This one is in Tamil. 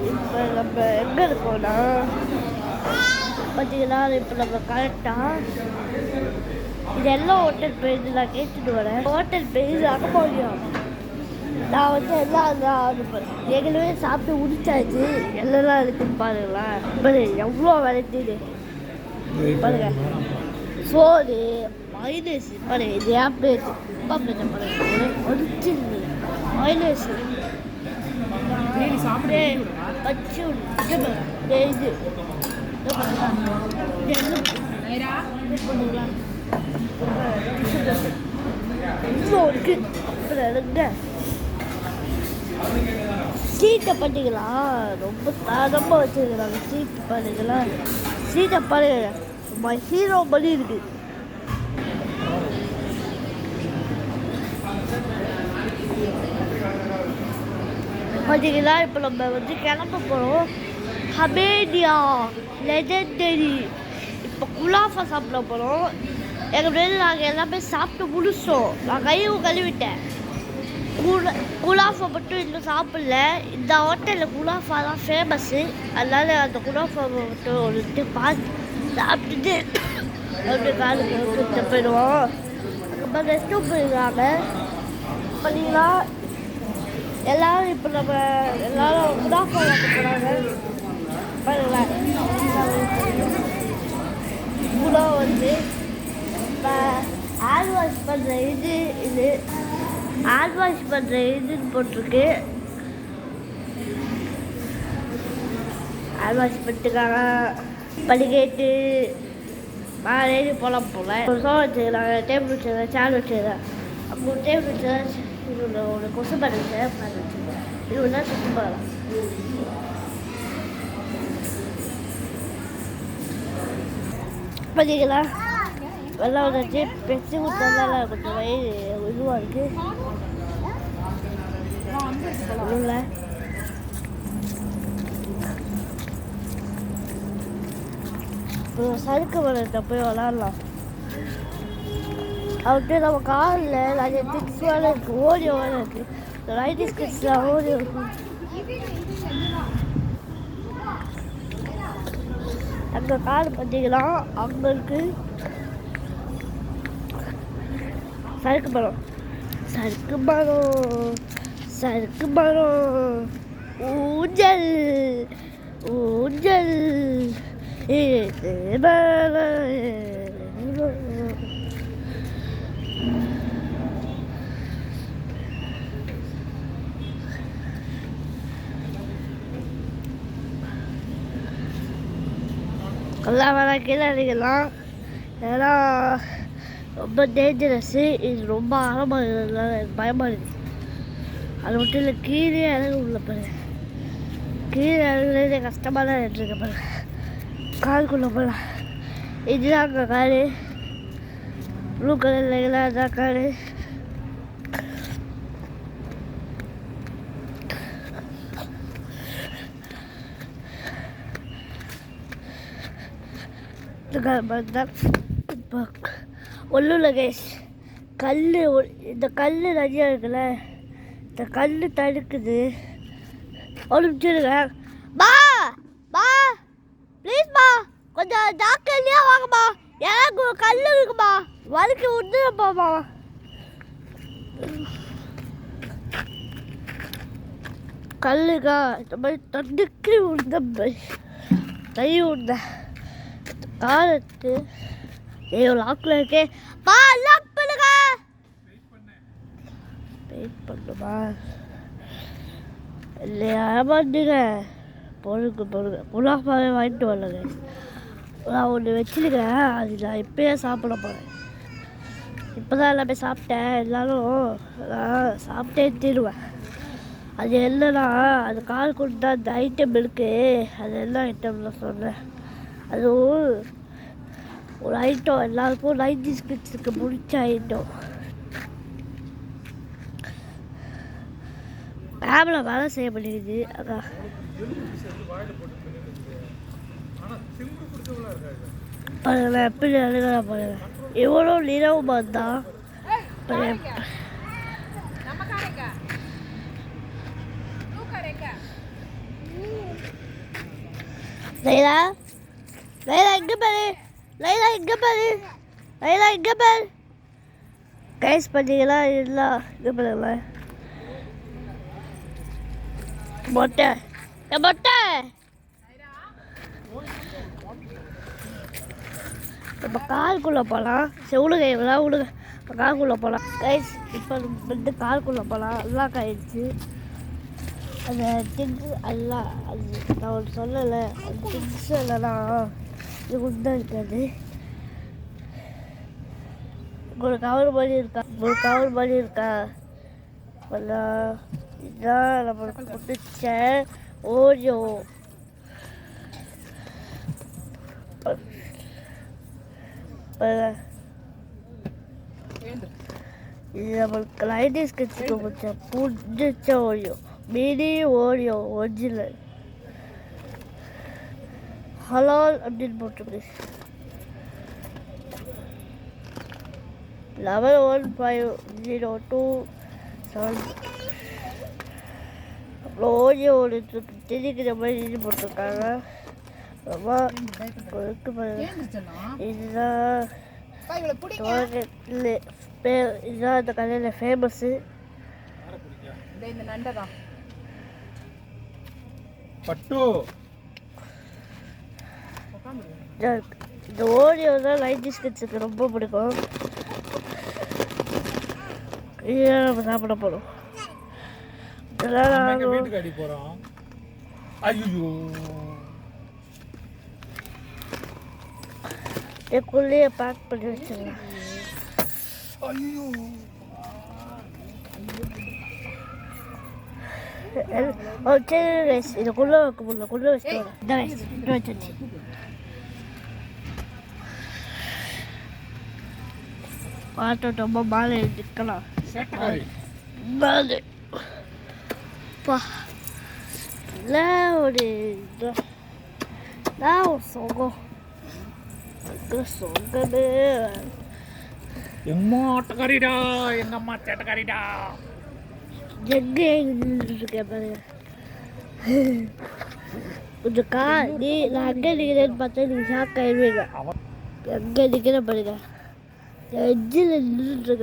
இப்போ நம்ம எங்கே இருக்கோம்னா பார்த்தீங்கன்னா இப்போ நம்ம கரெக்டாக இது எல்லாம் ஹோட்டல் பேர் நான் கேட்டுட்டு வரேன். ஹோட்டல் பேர் அகமோலியம். நான் வந்து எல்லாம் ஆர்டர் பண்ணேன். ஏற்கனவே சாப்பிட்டு முடிச்சாச்சு. எல்லாம் இருக்குன்னு பாருங்களேன். பாரு எவ்வளோ வெரைட்டின்னு பாருங்க. சோறு மைனஸ் பாருங்க. இது ஏன் பிளேட்டு பாருங்க. ஒரிஜினல் மைனஸ் சாப்பிட்டே வச்சு இது சீட்டை பார்த்தீங்களா? ரொம்ப தரமாக வச்சுருக்கிறாங்க. சீட்டு பார்த்தீங்களா? சீட்டை பாருங்க. ஹீரோ மாதிரி இருக்கு. பார்த்தீங்களா? இப்போ நம்ம வந்து கிளம்ப போகிறோம். ஹமேடியா லெஜெண்டரி. இப்போ குலாஃபா சாப்பிட போகிறோம். எங்கள் ஃப்ரெண்டு நாங்கள் எல்லாமே சாப்பிட்டு முடிச்சோம். நான் கையும் கழுவிட்டேன். குலாஃபா மட்டும் இன்னும் சாப்பிடல. இந்த ஹோட்டலில் குலாஃபா தான் ஃபேமஸ்ஸு. அதனால் அந்த குலாஃபா மட்டும் ஒரு பார்த்து சாப்பிட்டுட்டு அப்படியே காலுக்கு போயிடுவோம். அதுக்கப்புறம் ரெஸ்ட்டும் போயிருக்காங்க. பார்த்தீங்களா? எல்லோரும் இப்போ நம்ம எல்லோரும் குலாஃபா வாங்க போகிறாங்க. பாருங்களேன். குலா வந்து இப்போ ஹேண்ட் வாஷ் பண்ணுற இது ஹேண்ட் வாஷ் பண்ணுற இதுன்னு போட்டிருக்கு. ஹேண்ட் வாஷ் பண்ணிட்டுருக்காங்க. படிக்கட்டு மாறி போகலாம் போல. சோளம் வச்சுக்கிறாங்க, டேபிள் வச்சுருக்காங்க, சேர் வச்சுருக்காங்க. அப்போ டேபிள் வச்சுருக்காங்க. இது ஒரு கொசு பண்ணி வச்சுருக்கேன். இது ஒன்றா சுற்றி போகலாம். பார்த்தீங்களா? வெள்ளம் வந்துச்சு. பெருசு கொடுத்ததால கொஞ்சம் வயிறு இதுவாக இருக்குது. இல்லை இப்போ சறுக்கு மரத்தை போய் விளாட்லாம். அவர்கிட்ட நம்ம காலில் நிறைய திக்ஸ் வேலை இருக்குது. ஓடியோ வேலை இருக்குது. ரைட்டிஸ் கிட்ஸில் ஓடியோ இருக்குது. அங்கே காடு பார்த்தீங்கன்னா அங்கே இருக்கு சறுக்கு மரம். சறுக்கு மரம் சறுக்கு மரம். ஊஞ்சல் ஊஞ்சல் எல்லாம் வேணாம் கீழே அடிக்கலாம். ஏன்னா ரொம்ப டேஞ்சரஸ்ஸு. இது ரொம்ப ஆழமாக இருக்கிறதுனால எனக்கு பயமாக இருக்குது. அது மட்டும் இல்லை, கீழே இறங்க உள்ள பாருங்க. கீழே இறங்குறது கஷ்டமாக தான் இருந்துருக்க பாருங்க. காலுக்குள்ளே போகலாம். இதுதான் அங்கே காடு. ப்ளூ கலரில் தான் காடு. ஒன்றும் இல்லை கைஸ். கல் இந்த கல் நிறையா இருக்குல்ல, இந்த கல் தடுக்குது. ஒரு நிமிஷம் இருங்க. பா பா ப்ளீஸ்மா கொஞ்சம் டாக்டர்லையா வாங்கம்மா. எனக்கு கல் இருக்குமா, வலிக்கு விட்டுருப்பாம்மா. கல்லுக்கா இந்த மாதிரி தடுக்கி விழுந்த கை விழுந்த காலத்து ஏயோ லாக்கில் இருக்கே. பா லாக் பண்ணுங்க. வெயிட் பண்ணுமா இல்லையா? ஏமாந்துங்க. பொழுது குலாஃபாவே வாங்கிட்டு வரலங்க. நான் ஒன்று வச்சுருக்கேன். அது நான் இப்போயே சாப்பிட போகிறேன். இப்போ தான் எல்லாமே சாப்பிட்டேன். எல்லாரும் நான் சாப்பிட்டே தீருவேன். அது என்னன்னா, அது கால் கொடுத்தா அந்த ஐட்டம் இருக்குது. அது என்ன ஐட்டம்னு சொன்னேன். அதுவும் ஒரு ஐட்டம் எல்லாருக்கும் 90s கிட்ஸுக்கு முடிச்ச ஐட்டம். கேமரா வேலை செய்ய முடியுது. அதான் பாருங்க எப்படி அழுகிறா பாருங்க. எவ்வளோ நிறவுமா தான் லைலா லைலா இங்கே பாரு, லைலா இங்கே பாரு, லைலா இங்கே பாரு. கைஸ் பார்த்தீங்களா? இல்லை இங்கே பாருங்களா மொட்டை, என் மொட்டை. இப்போ காருக்குள்ளே போகலாம். சரி உழுக எவ்வளோ உழுக, இப்போ காருக்குள்ளே போகலாம். கைஸ் இப்போ வந்து காருக்குள்ளே போகலாம். எல்லாம் ஆயிடுச்சு. அந்த திங்ஸ் எல்லாம் அது நான் ஒன்று சொல்லலை. அந்த திங்ஸ் இல்லைனா இது உண்தான் இருக்காது. ஒரு கவர் மாதிரி இருக்கா இதுதான் நம்மளுக்கு பிடிச்ச ஓரியோ. இது நம்மளுக்கு லைனிஸ் கட்சிக்கு பிடிச்ச ஓரியோ, மினி ஓரியோ ஒரிஜினல் ஹலால் அப்படின்னு போட்டிருக்கு. 111502 அப்புறம் ஓரியோ ஒன்று தெரிவிக்கிற மாதிரி இது போட்டிருக்காங்க. ரொம்ப இதுதான் இதுதான் இந்த கடையில் ஃபேமஸ்ஸு. இந்த ஓரியோ தான் லைட் பிஸ்கட்ஸுக்கு ரொம்ப பிடிக்கும். இதுதான் நம்ம சாப்பிட போகிறோம். இதுக்குள்ளேயே பேக் பண்ணி வச்சிருக்கேன். சரி இதுக்குள்ளே வைக்க முடியல, குள்ளே வச்சுட்டு வச்சாச்சு. பாட்டோட்டமா மாலை எடுக்கலாம். மாலை ஒரு சொகம் சொகமே. எம்மா ஆட்டக்காரிடா, எங்க அம்மா சேட்டக்காரிடா. எங்க இருக்கேன் பாருங்க. கொஞ்சம் நான் அங்கே நிற்கிறேன்னு பார்த்தா நீங்கள் ஷாக் ஆயிடுவீங்க. எங்கே நிற்கிறேன் பாருங்க. எஜ்ஜில் நின்றுட்டு